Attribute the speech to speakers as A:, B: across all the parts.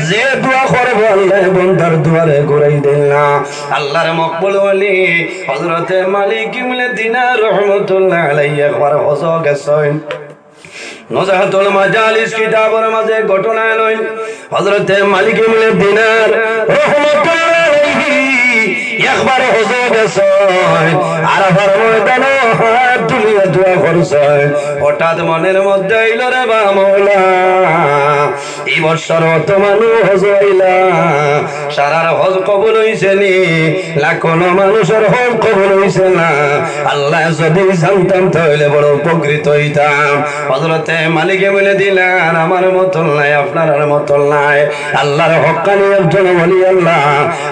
A: যে দোয়া করবো আল্লাহ বন্দার দুয়ারে ঘুরাই দেন না। আল্লাহর মকবুল ওলি হযরতে মালিক ইবনে দিনার রহমাতুল্লাহ আলাইহি একবার হজ গেছেন। নজাহাতুল মাজালিস কিতাবের মাঝে ঘটনা লইন হযরতে মালিক ইবনে দিনার রহমাতুল্লাহ আলাইহি একবার হজ গেছেন। আরাফার ময়দানে হাত তুলিয়া দোয়া করছেন। হঠাৎ মনের মধ্যে আইল রে বা মওলা, এই বছর অত মানুষ হজ আইলা, সারার হজ কবুল হইছে নি, লাখো মানুষের হজ কবুল হইছে না। আল্লাহ যদি জানতাম তাহলে বড় উপকৃত হইতাম। হযরতে মালিক ইবনে দিনার আমার মতন নাই, আপনার মতন নাই, আল্লাহর হক্কানি একজন ওলি।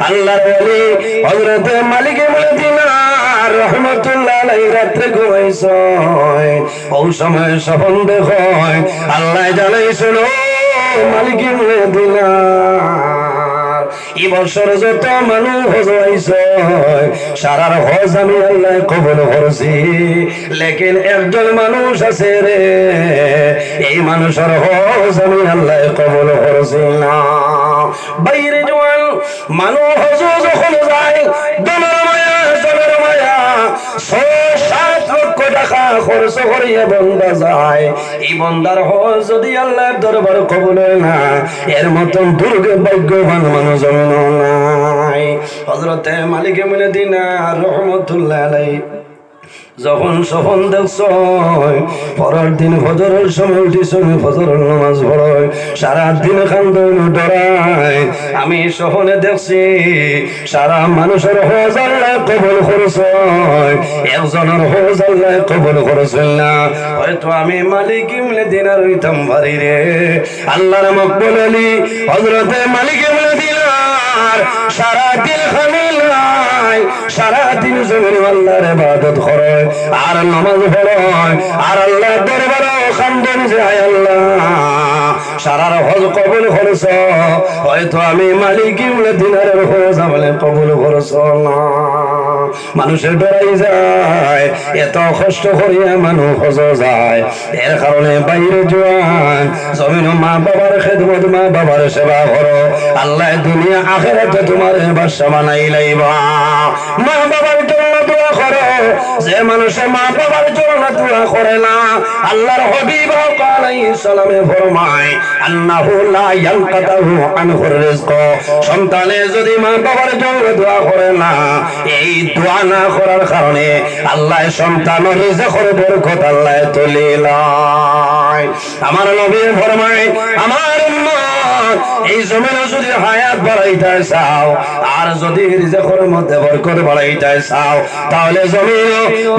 A: আল্লাহর ওলি হযরতে মালিক ইবনে দিনার রহমাতুল্লাহ আলাইহি রাত্রে ঘুমাইছেন। ওই সময় স্বপ্ন দেখেন, আল্লাহ জানাইছেন মালিক ইবনে দিনার এই বছর যত মানুষ হজ হইছে সারার হজ আমি আল্লাহ কবুল করছি, লেকিন একজন মানুষ আছে রে, এই মানুষের হজ আমি আল্লাহ কবুল করছি না। বাইরে জওয়ান মানুষ হজ যখন যায়, দলের মায়া জলের মায়া ৬-৭ লক্ষ টাকা খরচ করিয়া বন্দা যায়। এই বন্দার হজ যদি আল্লাহর দরবার কবুল হয় না, এর মতন দুর্ভাগ্যবান মানুষ নাই। হযরতে মালিক ইবনে দিনার রহমাতুল্লাহ আলাইহি যখন স্বপ্ন দেখছ, পরের দিন ফজরের সময় উঠিস, ফজরের নামাজ পড়য়, সারাদিন কান্দন ডরায়। আমি স্বপ্নে দেখছি সারা মানুষের হজ আল্লাহ কবুল করছে, একজনের হজ আল্লাহ কবুল করছেন না। হয়তো আমি মালিক ইবনে দিনার হইতাম ভারি রে। আল্লাহর মকবুল ওলি হযরতে মালিক ইবনে দিনার সারাদিন খামিল নাই, সারাদিন জমিন আল্লাহর ইবাদত করে আর নামাজ পড়ে আর আল্লাহ দরবারে খান্দন যায়, আল্লাহ সারার হজ কবুল করছ। হয়তো আমি মালিক ইবনে দিনারের হজ আমলে কবুল করছ না। মানুষের ডরাই যায়, এত কষ্ট করিয়া মানুষ হজ যায়, এর কারণে বাইরে জওয়ান জমিন মা বাবার খেদমত, মা বাবার সেবা করো। আল্লাহ দুনিয়া আখিরাতে তোমার বাদশা বানাই লাইবা। মা বাবার জন্য দোয়া করো। যে মানুষে মা বাবার জন্য দোয়া করে না, আল্লাহর হাবিব আলাইহিস সালামে ফরমায় আন্নাহু লা ইয়ানকাতাহু আনহুর রিজক। সন্তানে যদি মা বাবার জন্য দোয়া করে না, এই দোয়া না করার কারণে আল্লাহ সন্তানের রিজকের বরকত আল্লাহ তুলে লয়। আমার নবী ফরমায়, আমার উম্মত এই জমিনে যদি হায়াত বাড়াইতে চাও আর যদি রিজকের মধ্যে বরকত বাড়াইতে চাও, তাহলে জমিন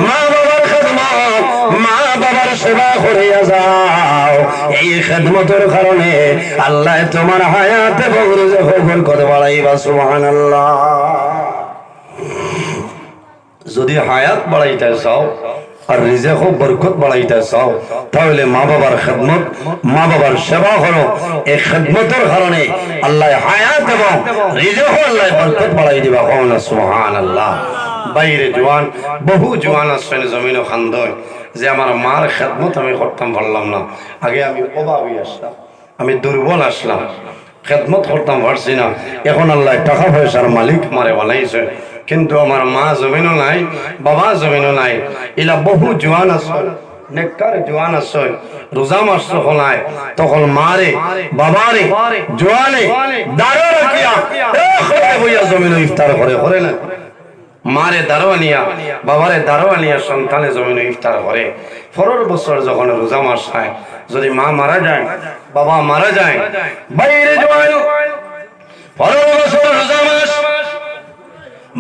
A: মা বাবার খেদমত, মা বাবার সেবা করিয়া যাও। এই খেদমতের কারণে আল্লাহ তোমার হায়াতে রিজকের বরকত বাড়াইবা। সুবহানাল্লাহ। যদি হায়াত বাড়াইতে চাও আর রিজেক বরকত বাড়াইতে চাও, তাহলে মা বাবার খেদমত, মা বাবার সেবা করো। এই খেদমতের কারণে আল্লাহ হায়াত এবং রিজেক আল্লাহ বরকত বাড়াই দিবা। সুবহানাল্লাহ। বাইরে জওয়ান বহু জওয়ান আসছেন জমিন খান্দয় যে আমার মার খেদমত আমি করতাম পারলাম না। আগে আমি অভাবী আসলাম, আমি দুর্বল আসলাম, খেদমত করতাম পারছি না। এখন আল্লাহ টাকা পয়সার মালিক মারে বানাইছে, কিন্তু আমার মা জমিনও নাই, বাবা জমিনও নাই। এলা বহু জওয়ান আছে, নেককার জওয়ান আছে, রোজা মাস যখন আয় তখন মারে বাবারে জওয়ানে দাঁড়ো রাখিয়া বইয়া জমিন ইফতার করে, করে না? মারে দারোয়ানিয়া, বাবারে দারোয়ানিয়া সন্তানে জমিন ইফতার করে। পরের বছর যখন রোজা মাস হয়, যদি মা মারা যায়, বাবা মারা যায়, বাইরে জওয়ান পরের বছর রোজা মাস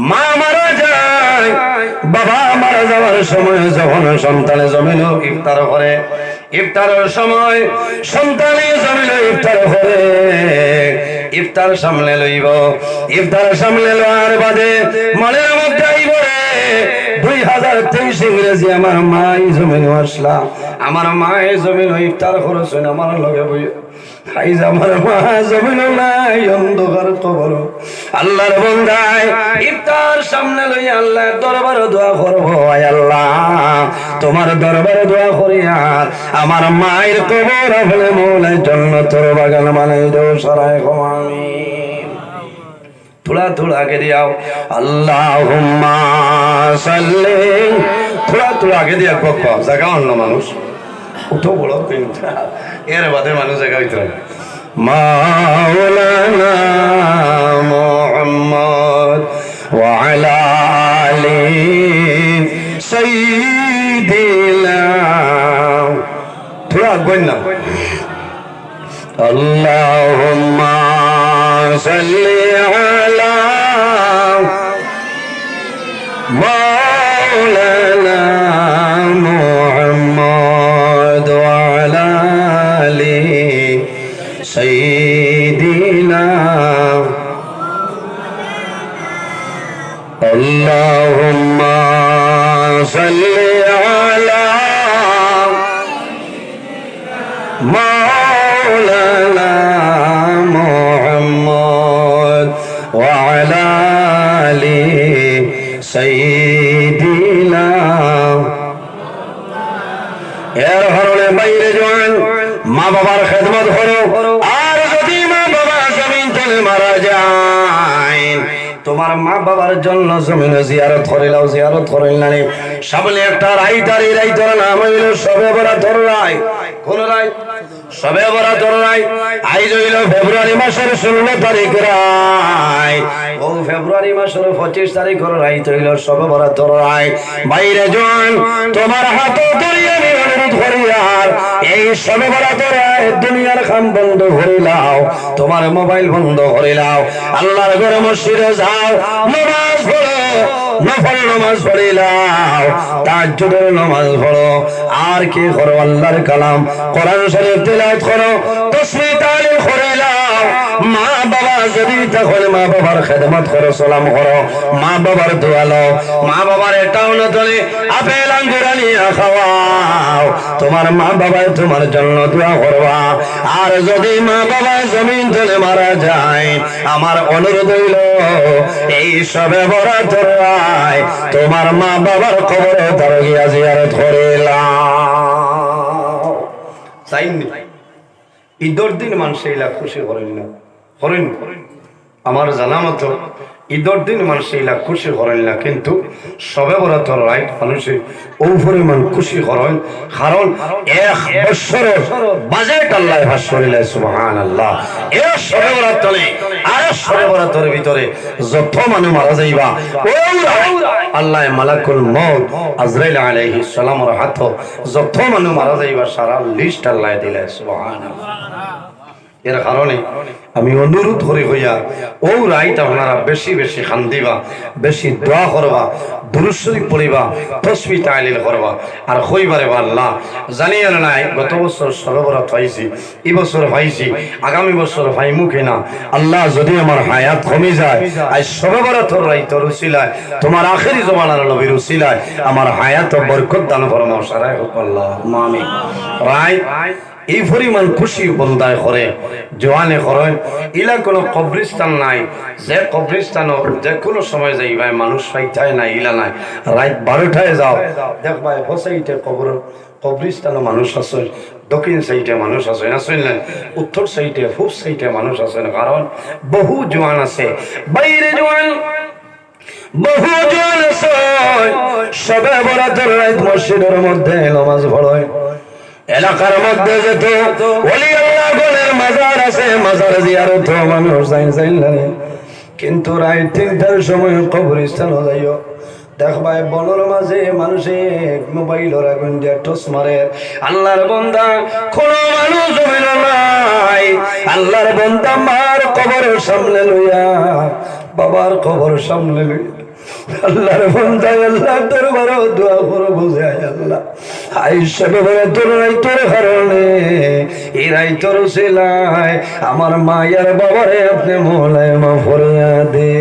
A: মা মারা যায়, বাবা মারা যাওয়ার সময় যখন সন্তানে জমিন ইফতার করে, ইফতারের সময় সন্তানে জমিন ইফতার করে, ইফতার সামনে লইব, ইফতার সামনে লওয়ার বাদে মনের মধ্যে আইব 2023 ইংরেজি আমার মা এই জমিন আসলাম, আমার মা এই জমিন ইফতার করেছেন আমার লগে বই। আমার মা জমিন নাই, অন্ধকার কবর। আল্লাহর বান্দায় ইফতার সামনে লইয়া আল্লাহর দরবারে দোয়া করবো, আয় আল্লাহ তোমার দরবারে দোয়া করি আর আমার মায়ের কবর আপনি মৌলায় জান্নাতের বাগান বানাই দাও সারায় আমিন। थोड़ा थोड़ा आगे दिया अल्लाहुम्मा सल्ली थोड़ा थोड़ा आगे दिया पक्का जगह অন্য মানুষ উঠো বড় পিনটা এর বাদে মানুষ জায়গা হইতো মাওলানা মুহাম্মদ ওয়া আলা আলি সাইয়্যিদিনা थोड़ा আগে না अल्लाहुम्मा सल्ली अला मौलाना मुहम्मद व अला आलि सय्यिदिना अल्लाहुम्मा सल्ली अला मौलाना मुहम्मद व अला आलि सय्यिदिना এর হরণে বাইরে জোয়ান মা বাবার খেদমত করো আর যদি মা বাবা জমিন তলে মারা যায় তোমার মা বাবার জন্য জমিনে জিয়ারত করিলাও জিয়ারত করিলানি সামনে একটা রাইতার নাম হইল সবে বরাতর রায় কোন রায় সবে বরাতর রায় আইজ হইল ফেব্রুয়ারি মাসের 16 তারিখ রায় ও ফেব্রুয়ারি মাসের 25 তারিখের রায় হইল সবে বরাতর রায় বাইরে জোয়ান তোমার হাত ধরিয়া অনুরোধ করিয়ার এই সবে বরাতর রায় দুনিয়ার কাম বন্ধ করিলাও তোমার মোবাইল বন্ধ করিলাও আল্লাহর ঘরে মসজিদে যাও নামাজ পড়ো নফল নামাজ পড়িলাও তাহাজ্জুদের নামাজ পড়ো আর কি করো আল্লাহর কালাম কোরআন শরীফ তেলাওয়াত করো তাসবিহ তাহলিল করিলাও মা বাবা যদি তাহলে মা বাবার খেদমত করো সালাম করো মা বাবার দোয়া লও মা বাবার এটাও না তোলে আপেল আঙ্গুর আনিয়া খাওয়াও তোমার মা বাবা তোমার জন্য দোয়া করবা আর যদি মা বাবা জমিন তলে মারা যায় আমার অনুরোধ হইল এই সবে বরাতর রায় তোমার মা বাবার কবরে তারা গিয়া জিয়ারত করিলাম চাইনি ঈদের দিন মানুষ এইলা খুশি করেন না করেন আমার জানা মতো ঈদের দিন মানুষ এইলা খুশি করেন না কিন্তু সবে বরাতর রাইট মানুষে ও পরিমাণ খুশি করেন কারণ 1 বছরের বাজেট আল্লাহ ভাস করিলে সুবহানাল্লাহ এই সবে বরাতরে আর সবে বরাতরের ভিতরে যত মানুষ মারা যাইবা আল্লাহ মালাকুল মউত আজরাইল আলাইহিস সালামের হাত যত মানুষ মারা যাইবা সারা লিস্ট আল্লাহ দিলে সুবহানাল্লাহ এর কারণে আমি অনুরোধ করি হইয়া ও রাইট আপনারা বেশি বেশি খান্দিবা বেশি দোয়া করবা দুরূদ শরীফ পড়িবা তাসবিহ তাহলিল করবা আর কইবারে আল্লাহ জানি আর নাই গত বছর সবে বরাত পাইছি এই বছর পাইছি আগামী বছর পাইমু কিনা আল্লাহ যদি আমার হায়াত কমে যায় আজ সবে বরাতর রাইতর উসিলায় তোমার আখেরি জমানার নবীর উসিলায় আমার হায়াত বরকত দান ফরমাও সারাই হোক আল্লাহ আমিন রাইট এই পরিমাণ খুশি বন্দায় করে জোয়ানে করেন ইলা কোনো কবরিস্তান নাই যে কবরিস্তান যে কোনো সময় যাই ভাই মানুষ পাইতায় না ইলা নাই রাত 12টায় যাও দেখ ভাই হোসাইটে কবরিস্তানও মানুষ আছে দক্ষিণ সাইডে মানুষ আছে না শুনলেন উত্তর সাইডে পূব সাইডে মানুষ আছে কারণ বহু জোয়ান আছে বাইরে জোয়ান বহু জোয়ান আছে সবে বরাতের রাত মসজিদের মধ্যে নামাজ পড়ে এলাকার মধ্যে যেত ওলি আল্লাহ গণের মাজার আছে মাজার জিয়ারত মানুষ যাইলেন কিন্তু রাত 3টার সময় কবরস্থানে যাইও দেখবাই বনের মাঝে মানুষে মোবাইলের আগুন দিয়ে টস মারে আল্লাহর বান্দা কোন মানুষ জমিন নাই আল্লাহর বান্দা মার কবরের সামনে লইয়া বাবার কবর সামনে লইয়া আল্লাহর বান্দা আল্লাহ দরবারে দোয়া করে বুঝায় আল্লাহ আইসা বলে তোর রাইতর কারণে এই রাইতর উসিলায় আমার মায়ের বাবারে আপনি মওলায় মাফ করিয়া দে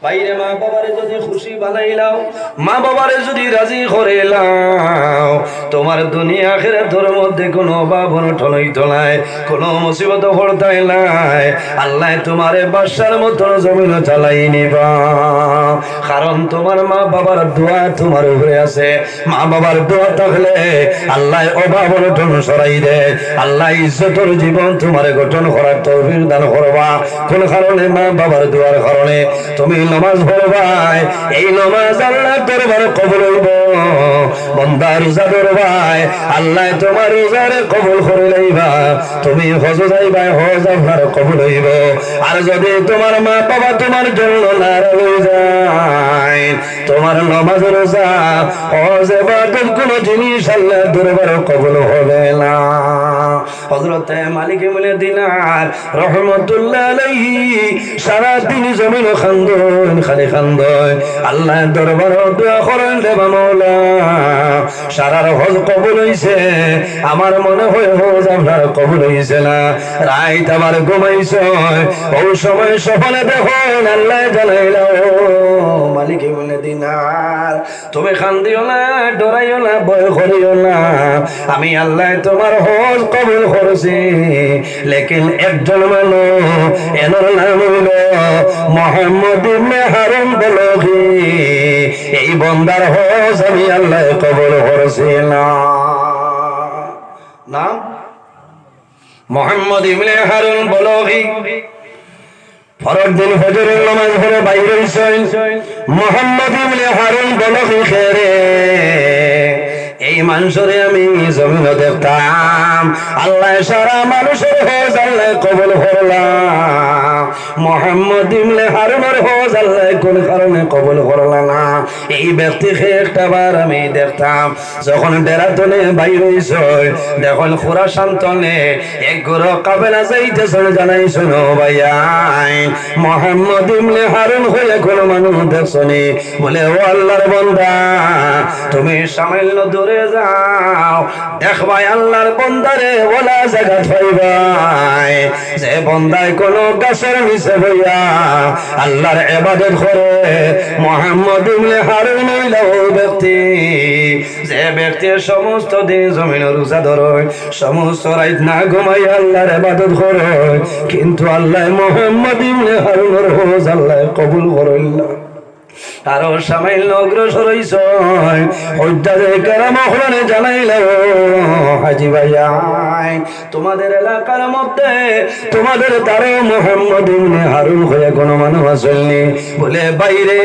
A: বাইরে মা বাবারে যদি খুশি বানাইলাও, মা বাবারে যদি রাজি করাইলাও, তোমার দুনিয়া আখিরাতের মধ্যে কোনো অভাব অনটন হইতো নাই, কোনো মুসিবত পড়তাই নাই। আল্লাহ তোমারে বাদশার মতো জমিন চালাই নিবা, কারণ তোমার মা বাবার দোয়া তোমার উপরে আছে। মা বাবার দোয়া থাকলে আল্লাহ অভাব অনটন সরাই দেয়। আল্লাহ ইজ্জতের জীবন তোমার গঠন করার তৌফিক দান করবা। কোন কারণে? মা বাবার দোয়ার কারণে। তুমি নামাজ পড়বাই, এই নামাজ আল্লাহ দরবারে কবুল হইব। বান্দা রোজা ধরবাই, আল্লাহ তোমার রোজারে কবুল করে লইবা। তুমি হজ যাইবাই, হজ আপনার কবুল হইব। আর যদি তোমার মা বাবা তোমার জন্য নারাজ হয়ে যায়, তোমার নামাজ রোজা হজ ইবাদত কোন জিনিস আল্লাহ দরবারে কবুল হবে না। হযরত মালিক ইবনে দিনার রাহমাতুল্লাহ আলাইহি সারা দিন জমিন খান্দন, খালি খান্দন, আল্লাহ দরবারে দোয়া করেন, রে মাওলা সারার হজ কবুল হইছে, আমার মনে হয় হজ আপনার কবুল হইছে না। রাত আবার ঘুমাইছ, ওই সময় সপনে দেখুন আল্লাহ জানাইলো, মালিক ইবনে দিনার তুমি কান্দিও না, ডরাইও না, ভয় করিও না, আমি আল্লাহ তোমার হজ কবুল করছি। লেকিন একজন মানুষ, এনার নাম হইল মুহাম্মদ ইবনে হারুন বলখি, এই বান্দার হজ আমি আল্লাহ কবুল করছি না। নাম মুহাম্মদ ইবনে হারুন বলখি। ফরজ দিন ফজরের নামাজ পড়ে বাইরে হইছেন মুহাম্মদ ইবনে হারুন বলখি খেরে। এই মানুষরে আমি জমিন দেখতাম, আল্লাহ সারা মানুষের হজ আল্লাহ কবুল করলাম, মুহাম্মদ ইবনে হারুনের হজ আল্লাহ কোন কারণে কবুল করলাম না। এই ব্যক্তিকে একটাবার আমি দেখতাম, যখন বেড়াতনে বাইরে হইছ, দেখুন খুরাসান তলে এক গরো কাফেলা যাইতেছেন, জানাই শোনো ভাইয়াই মুহাম্মদ ইবনে হারুন হয়ে কোন মানুষ দেখছনি? বলে ও আল্লাহর বান্দা, তুমি সামান্য দূরে যাও, দেখবাই আল্লাহর বান্দারে ওলা জায়গা পাইবাই, যে বান্দায় কোন গাছের নিচে বইয়া আল্লাহর ইবাদত করে। মুহাম্মদ ইবনে হারুন হইল ওই ব্যক্তি, যে ব্যক্তির সমস্ত দিন জমিন রোজা ধরে, সমস্ত রাত না ঘুমাই আল্লাহর ইবাদত করে, কিন্তু আল্লাহ মুহাম্মদ ইবনে হারুনের হজ আল্লাহ কবুল করিল। তারও সামান্য অগ্রসর হইছ, হজ্জাজে কেরাম ওখানে জানাইল, হাজি ভাইয়াই তোমাদের এলাকার মধ্যে তোমাদের তারও মুহাম্মদ ইবনে হারুন হয়ে কোনো মানুষ আসেননি? বলে বাইরে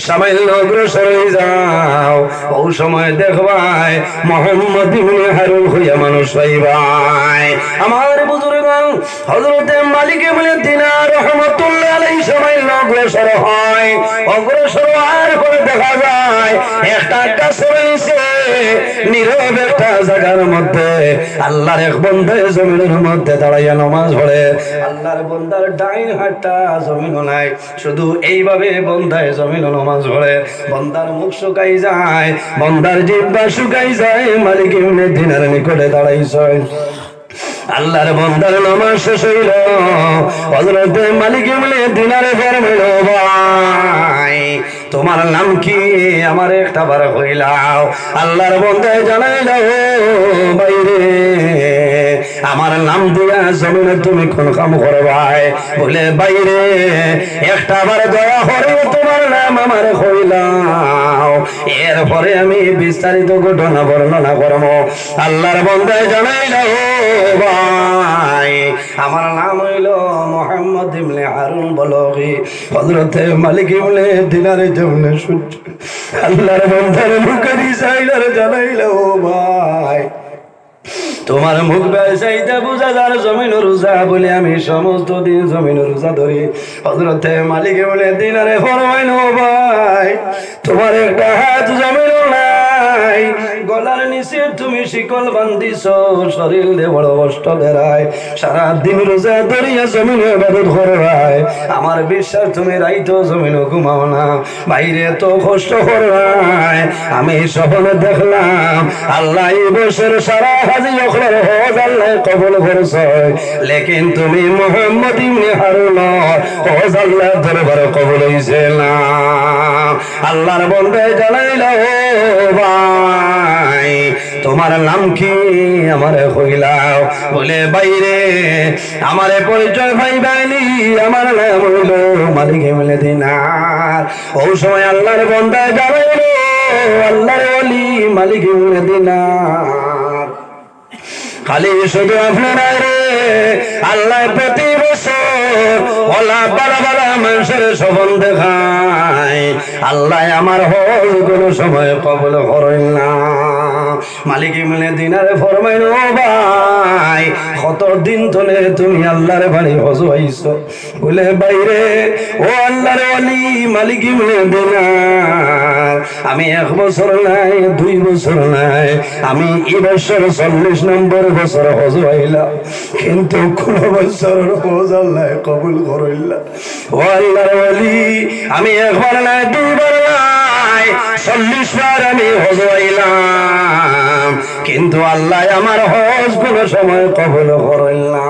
A: সামান্য অগ্রসর হয়ে যাও, ও সময় দেখবাই মুহাম্মদ ইবনে হারুন হইয়া মানুষ পাইবাই। আমার বুজুর্গণ হযরতে মালিক ইবনে দিনার রাহমাতুল্লাহ আলাইহি সামান্য অগ্রসর হয়, অগ্রসর হওয়ার পরে দেখা যায় একটা গাছ রয়েছে নীরব একটা জায়গার মধ্যে, আল্লাহর এক বান্দা জমিনের মধ্যে দাঁড়াইয়া নামাজ পড়ে। আল্লাহর বান্দার ডাইন হাতটা জমিন নাই, শুধু এইভাবে বান্দায় জমিন নামাজ পড়ে। বান্দার মুখ শুকাই যায়, বান্দার জিহ্বা শুকাই যায়, মালিক ইবনে দিনার নিকটে দাঁড়াইছে। আল্লাহর বান্দার নামাজ শেষ হইল, হযরত মালিক ইবনে দিনারে ফরমাইল, ভাই তোমার নাম কি? আমার একটা বার হইলাও। আল্লাহর বান্দায় জানাইল, বাইরে আমার নাম দিয়া জমিনে তুমি কোন কাম করবাই? বলে বাইরে একটা বার দয়া করে তোমার নাম আমার হইলাও, এরপরে আমি বিস্তারিত ঘটনা বর্ণনা করব। আল্লাহর বান্দায় জানাইল, ভাই আমার নাম হইল মুহাম্মদ ইবনে হারুন বলখি। হযরতে মালিক ইবনে দিনার জমিনে সূর্য আল্লাহর বান্দার মুখের ইশারায় জানাইল, ভাই তোমার মুখ ব্যবসায়ীটা বুঝা যার জমিন রোজা বলে আমি সমস্ত দিন জমিন রোজা ধরি। হযরতে মালিক ইবনে দিনারে ফরমাইল, ভাই তোমার একটা হাত জমিন নাই, নাই গলার নিচে তুমি শিকল বান্ধিছ শরীর দিয়ে বড় কষ্ট দেয় সারা দিন রোজা ধরিয়া জমিনে ইবাদত করবাই আমার বিশ্বাস তুমি রাইতো জমিনে ঘুমাও না বাইরে তো কষ্ট করবাই আমি স্বপ্নে দেখলাম আল্লাহ এই বছর সারা হাজি অখলার হজ আল্লাহ কবুল করছে লেকিন তুমি মুহাম্মদ ইবনে হারুন হজ আল্লাহ দরবারে কবুল হইছে না আল্লাহর বন্দে জানাইলা ও ভাই তোমার নাম কি আমারে কইলাও বলে বাইরে আমারে পরিচয় ভাই বাইনি আমার নাম হইল মালিক ইবনে দিনার ওই সময় আল্লাহর বন্দে জানাইলো আল্লাহর ওলি মালিক ইবনে দিনার খালি শুধু আপনারা রে আল্লাহ প্রতি বছর ওলা বালা বালা মানুষের স্বপন দেখায় আল্লাহ আমার হজ কোনো সময় কবুল করেন না মালিক ইবনে দিনারে ফরমাইল ও ভাই কত দিন ধরে তুমি আল্লাহর বাড়ি হজ হইছো বলে বাইরে ও আল্লাহর ওলি মালিক ইবনে দিনার আমি 1 বছর নাই 2 বছর নাই আমি এই বছর 40 নম্বর বছর হজ হইলাম কিন্তু কোন বছর হজ আল্লাহ কবুল করিলা ও আল্লাহর ওলি আমি 1 বার নাই 2 বার নাই 40 বার আমি হজ হইলাম কিন্তু আল্লাহ আমার হজ কোন সময় কবুল করেন না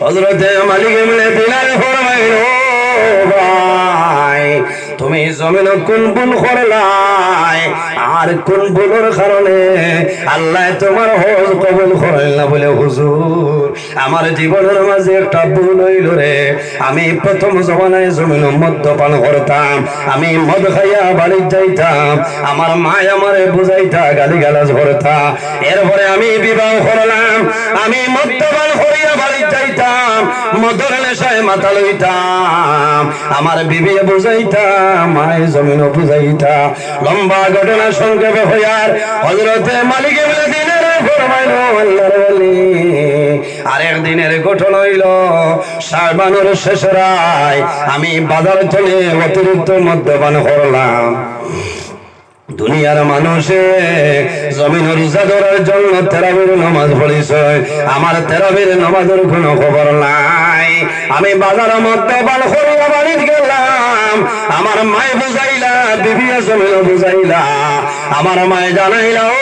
A: হযরত মালিক ইবনে দিনার ফরমাইল ও ভাই তুমি জমিন কোন ভুল করলাই আর কোন ভুলের কারণে আল্লাহ তোমার হজ কবুল করেন না বলে হুজুর আমার জীবনের মাঝে একটা ভুল হইল রে আমি প্রথম জমানায় জমিন মদ্যপান করতাম আমি মদ খাইয়া বাড়ি যাইতাম আমার মা আমারে বুঝাইতা গালিগালাজ করতা এরপরে আমি বিবাহ করলাম আমি মদ্যপান করিয়া বাড়ি যাইতাম মদের নেশায় মাথা লইতাম আমার বিবি বুঝাইতা মায়ের জমিন বুঝাইতা লম্বা ঘটনা সংক্ষেপে হইয়ার হযরত মালিক ইবনে দিনার ফরমাইল আল্লাহর ওলি আরেক দিনের ঘটনা হইল শাবানের শেষ রায় আমি বাজার চলে অতিরিক্ত মদ্যপান করলাম দুনিয়ার মানুষে জমিন রোজা ধরার জন্য তেরাবির নামাজ পড়িছে আমার তেরাবির নামাজের কোনো খবর নাই আমি বাজারের মধ্যে বাল করিয়া বাড়িতে গেলাম আমার মায়ে বুঝাইলা বিবি জমিন বুঝাইলা আমার মায়ে জানাইলা ও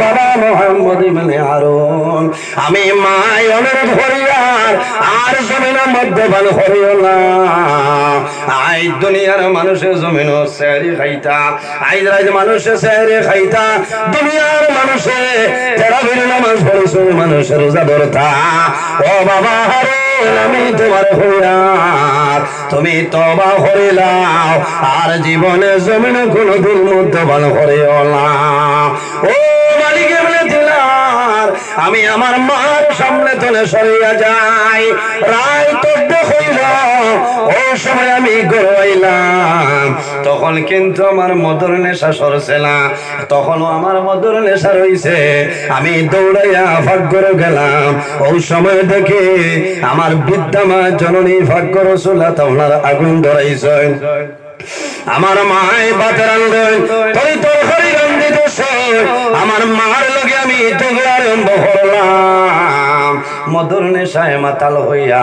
A: বাবা মুহাম্মদ ইবনে হারুন আমি মাই অনুরোধ করিয়ার আর জমিনের মধ্যে বাল করিও না আই দুনিয়ার মানুষের জমিন সেহরি খাইতা আইজ রাজ মানুষের সেহরি খাইতা দুনিয়ার মানুষে তেরাবির নামাজ পড়িছে মানুষের রোজা ধরতা ও বাবা হারুন আমি তোমার হইয়ার তুমি তওবা করিলাও আর জীবনে জমিনে কোনদিন মদ্যপান করিও না ও মালিক ইবনে দিনার আমি আমার মার সামনে তলে সরিয়া যাই রায় তো হইল ও সময় আমি গড়াইলাম তখন কিন্তু আমার মদর নেশা সরছে না তখনও আমার মদর নেশা রইছে আমি দৌড়াইয়া ভাগ্যর গেলাম ওই সময় দেখে আমার বৃদ্ধা মা জননী ভাগ্য রসুল্লাহ তোমার আগুন ধরাইছেন আমার মায় ভাতের আনলেন তরি তরকারি রান্ধিতেছে আমার মার লগে আমি ঝগড়া আরম্ভ করলাম মধুর নেশায় মাতাল হইয়া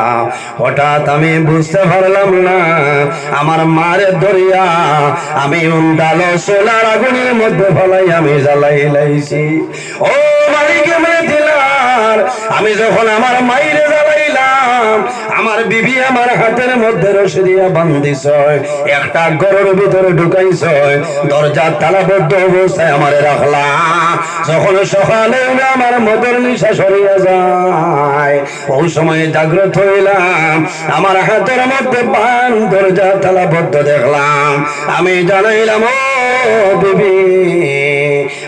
A: হঠাৎ আমি বুঝতে পারলাম না আমার মারে ধরিয়া আমি উন্ডালো সোলার আগুনের মধ্যে ফলাই আমি জ্বালাই লাইছি ও মালিক ইবনে দিনার আমি যখন আমার মাইরে জ্বালাইলাম আমার বিবি আমার হাতের মধ্যে রশি দিয়া বান্ধিছ একটা ঘরের ভিতরে ঢুকাইছ দরজা তালাবদ্ধ অবস্থায় আমারে রাখলা যখন সকালে আমার মদের নিশা সরিয়া যায় ওই সময় জাগ্রত হইলাম আমার হাতের মধ্যে পান দরজা তালাবদ্ধ দেখলাম আমি জানাইলাম ও বিবি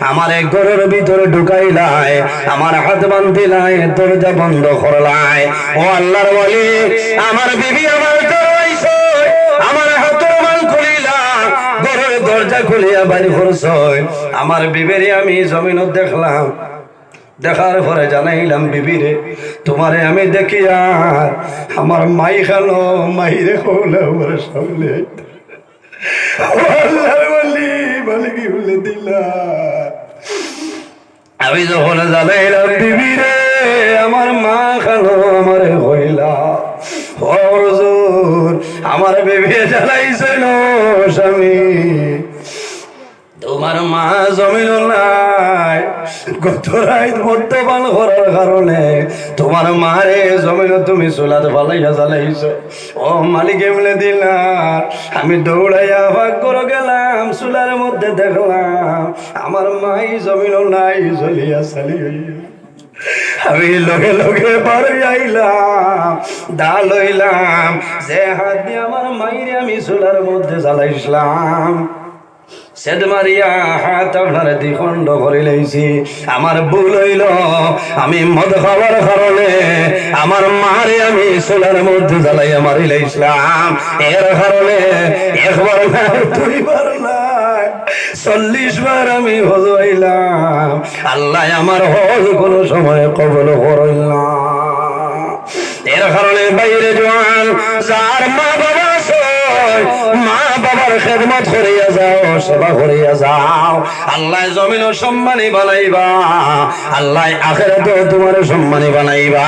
A: আমার এক ঘরের ভিতরে ঢুকাইলাই আমার হাত বান্ধিলাই দরজা বন্ধ করলাই ও আল্লাহর ওলি আমার বিবি আমার ধরাইছে আমার হাতের মান খুলিলা ঘরের দরজা খুলিয়া বাড়ি করছ আমার বিবিরে আমি জমিনত দেখলাম দেখার পরে জানাইলাম বিবিরে তোমারে আমি দেখি আর আমার মাই খানো মাইরে কইলা আমার সামনে আল্লাহর ওলি মালিকি বলে দিলা আমি যখন জানাইলাম বিবি রে আমার মা খালো আমার হইলা হুজুর আমার বিবি জানাইছিল স্বামী তোমার মা জমিন নাই গত রাত মদ্যপান করার কারণে তোমার মারে জমিন তুমি চুলাতে ফালাইয়া জ্বালাইছ ও মালিক এমনি দিলাম আমি দৌড়াইয়া ভাগ করে গেলাম চুলার মধ্যে দেখলাম আমার মাই জমিন নাই জ্বলিয়া চালি আমি লগে লগে বাড়ি আইলাম দা লইলাম যে হাত দিয়ে আমার মাইরে আমি চুলার মধ্যে জ্বালাইছিলাম সেদ মারিয়া হাত আপনার দ্বিখণ্ড করে লইছি আমার ভুল হইল আমি মদ খাওয়ার কারণে আমার মারে আমি চুলার মধ্যে জ্বালাইয়া মারি লইছিলাম এর কারণে একবার না দুইবার না 40 বার আমি হজ হইলাম আল্লাহ আমার হজ কোনো সময় কবুল করিল না এর কারণে বাইরে জোয়ান যার মা বাবা মা বাবার খেদমত করিয়া যাও সেবা করিয়া যাও আল্লাহ জমিন সম্মানী বানাইবা আল্লাহ আখিরাতে তোমার সম্মানী বানাইবা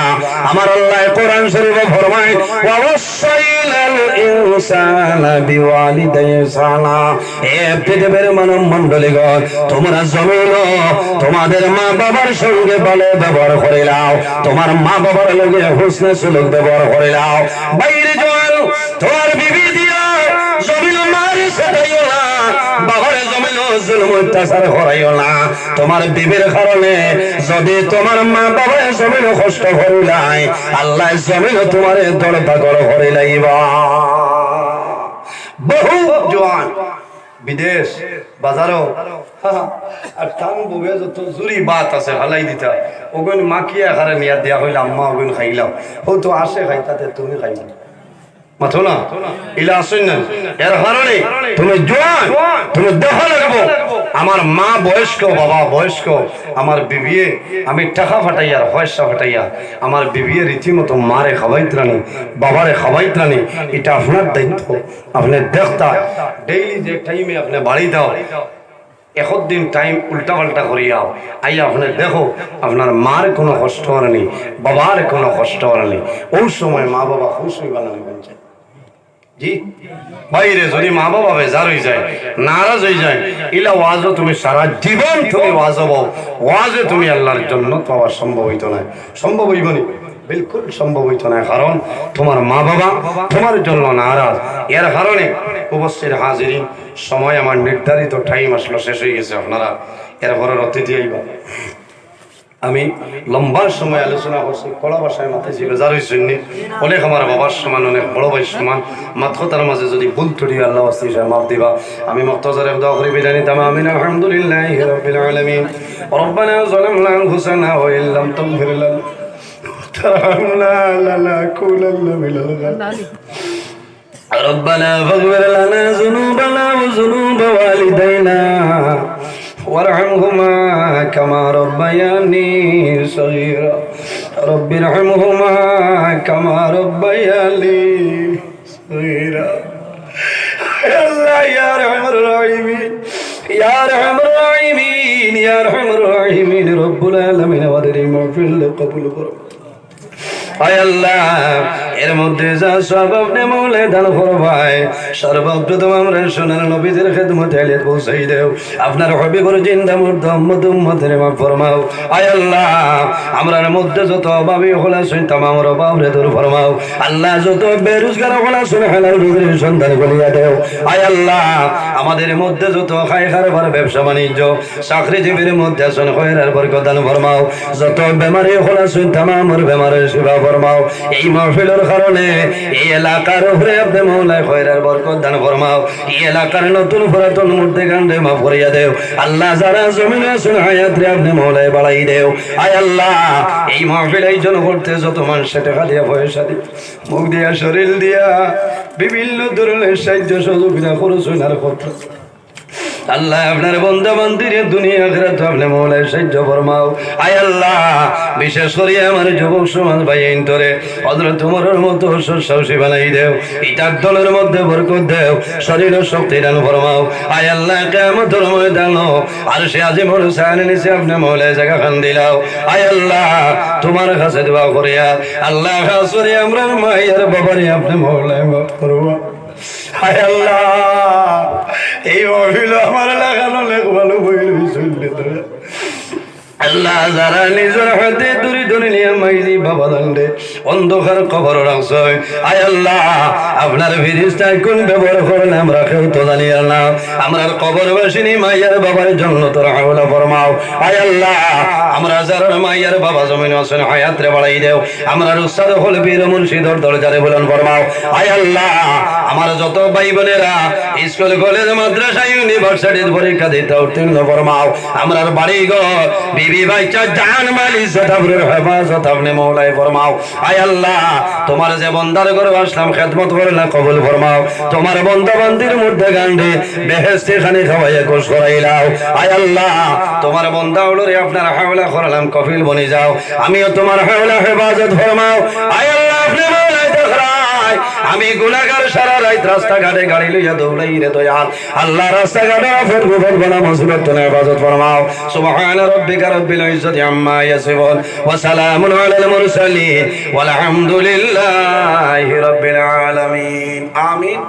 A: আমার আল্লাহ কোরআন শরীফে ফরমায় ওয়াসাইনাল ইনসানা বিওয়ালিদাইহি ইহসানা এ পৃথিবীর মানব মণ্ডলীগণ তোমরা জমিন তোমাদের মা বাবার সঙ্গে ভালো ব্যবহার করে নাও তোমার মা বাবার লগে হুসনে সুলুক ব্যবহার করে নাও বাইরে জোয়ান তোমার বিবি দিয়া জমিন মারি ছাড়াইও না বাবার জমিন জুলুম অত্যাচার করাইও না তোমার বিবির কারণে যদি তোমার মা বাবার জমিন কষ্ট করিলাই আল্লাহ জমিন তোমার দর পাগল করিলাইবা বহু জওয়ান বিদেশ বাজারও আর টান বুগে যত জুরি বাত আছে হালাই দিতা ওগুন মাকিয়া খারে নিয়া দিয়া হইল আম্মা ওগুন খাইলাম ও তো আসে খাইতাতে তুমি খাইলা মাথো না ইলা আসেন না এর কারণে তুমি জওয়ান তুমি দেখা লাগবো আমার মা বয়স্ক বাবা বয়স্ক আমার বিবিয়ে আমি টাকা ফাটাইয়া পয়সা ফাটাইয়া আমার বিবিয়ে রীতিমতো মারে খাওয়াইত্রানি বাবারে খাওয়াইত্রানি এটা আপনার দায়িত্ব আপনি দেখতা ডেইলি যে টাইমে আপনি বাড়ি দাও দিন টাইম উল্টা পাল্টা করিয়াও আইয়া আপনি দেখো আপনার মার কোনো কষ্ট হয় নি বাবার কোনো কষ্ট হয় নি ওই সময় মা বাবা খুশ হয়ে বানানো বলছে জি বাইরে যদি মা বাবা বেজার হয়ে যায় নারাজ হয়ে যায় ইলা ওয়াজও তুমি সারা জীবন তুমি ওয়াজ হবো ওয়াজে তুমি আল্লাহর জন্য পাওয়া সম্ভব হইতো না সম্ভব হইব নি বিলকুল সম্ভব হইতো না কারণ তোমার মা বাবা তোমার জন্য নারাজ এর কারণে উপস্থিত হাজিরিন সময় আমার নির্ধারিত টাইম আসলো শেষ হয়ে গেছে আপনারা এর ঘরের অতিথি আইবা আমি লম্বা সময় আলোচনা করছি কড়া ভাষায় মাথায় যে বেজার হয়েছেন অনেক আমার বাবার সমান অনেক বড় ভাই সমান মাত্র তার মাঝে যদি ভুল ত্রুটি আল্লাহ মাফ দিবা আমি মুক্তাজারে দোয়া করি বিদায় নিতাম আমিন আলহামদুলিল্লাহি রাব্বিল আলামিন রব্বানা যালামনা আনফুসানা ওয়া ইল্লাম তাগফির লানা وترحمنا لنكونن من الخاسرين ربنا فاغفر لنا ذنوبنا وذنوب والدينا وارحمهما كما ربياني صغيرا رب ارحمهما كما ربياني صغيرا يا الله يا ارحم الراحمين يا ارحم الراحمين يا ارحم الراحمين رب العالمين وادري مغفر لقبول قرب আয় আল্লাহ এর মধ্যে যা সব আপনি মৌলে দান করবাই সর্বপ্রথম আমরা সোনার নবীদের খেদমতে আলিয়াত পৌঁছাই দেও আপনার হবিবর জিন্দা মুর্দা উম্মত উম্মতের মাফ ফরমাও আয় আল্লাহ আমরার মধ্যে যত অভাবী হলা শুন তামাম অভাবরে দূর ফরমাও আল্লাহ যত বেরোজগার হলা শুন হালাল রুজির সন্ধান করিয়া দেও আয় আল্লাহ আমাদের মধ্যে যত খায় খারবার ব্যবসা বাণিজ্য চাকরিজীবীর মধ্যে শুন খয়রার বরকত দান ফরমাও যত বেমারি হলা শুন তামাম বেমারের সেবা ফরমাও এই মাহফিলের কারণে এই এলাকার উপরে আপনি মওলায় খয়রার বরকত দান ফরমাও এই এলাকার নতুন পুরাতন মূর্তি কাণ্ডে মাফ করিয়া দেও আল্লাহ যারা জমিনে আছেন হায়াত রে আপনি মওলায় বাড়াই দেও আয় আল্লাহ এই মাহফিল আয়োজন করতে যত মানুষ টাকা দিয়া পয়সা দিয়ে মুখ দিয়া শরীর দিয়া বিভিন্ন ধরনের সাহায্য সহযোগিতা করছেন আর কথা আল্লাহ আপনার বন্ধু বান্ধবীর দুনিয়া আখিরাত আপনি মওলায় সাহায্য ফরমাও। আয় আল্লাহ বিশেষ করে আমার যুবক সমাজ ভাই ইন্তরে হযরত ওমরের মতো সাহসী বানাই দেও, ইটার দলের মধ্যে বরকত দেও, শরীর ও শক্তি দান ফরমাও। আয় আল্লাহ কিয়ামতের ময়দান আরশে আজিমের ছায়ার নিচে আপনি মওলায় জায়গা খান দিলাও। আয় আল্লাহ তোমার কাছে দোয়া করিয়া আল্লাহ খাস করে আমরা মায়ের বাবারে আপনি মওলায় মাফ করবা। হায় আল্লাহ এই মহিল আমার লাগানো লেখ ভালো বইল শুনলে তোরা আল্লাহ যারা নিজের হাতে দূরে ধরে নিয়ে মাইজি বাবা দান্ডে অন্ধকার কবর রাখছ, আয় আল্লাহ আপনার ফিরিস্তায় কোন ব্যবহার করেন আমরা কেউ তো জানি না। আমরা কবর বাসিনী মাইয়ার বাবার জন্য তোর হাওলা ফরমাও। আয় আল্লাহ আমরা যারা মাইয়ার বাবা জমিন আছেন হায়াতরে বাড়াই দেও, আমরা উস্তাদ হল বীর মুর্শিদর দরজারে বলেন ফরমাও। আয় আল্লাহ আমার যত ভাই বোনেরা স্কুল কলেজ মাদ্রাসা ইউনিভার্সিটির পরীক্ষা দিতে উত্তীর্ণ ফরমাও। আমরা বাড়ি ঘর বিবি বাচ্চা জান মাল ইজ্জত আবরুর হেফাজত আপনি মওলায় ফরমাও। আয় আল্লাহ তোমার যে বন্দার ঘরে আসলাম খেদমত করলা কবুল ফরমাও। তোমার বন্দা বান্দির মধ্যে গান্ডে বেহেশতে খানি খাওয়াইয়া গোশ করাইলাও। আয় আল্লাহ তোমার বন্দা উড়ে আপনার হাওলা করালাম কফিল বনি যাও, আমিও তোমার হাওলা হেফাজত ফরমাও। আয় আল্লাহ আপনি মওলায় দেখরাই আমি গুনাহগার সারা রাত রাস্তাঘাটে গাড়ি লইয়া দৌড়াই রে দয়াল আল্লাহ রাস্তাঘাটে আফত বিপদ বানা মুসিবত তুমি হেফাজত ফরমাও। সুবহান রাব্বিকা রাব্বিল ইজ্জাতি আম্মা ইয়াসিফুন ওয়া সালামুন আলাল মুরসালিন ওয়াল হামদুলিল্লাহি রাব্বিল আলামিন। আমিন।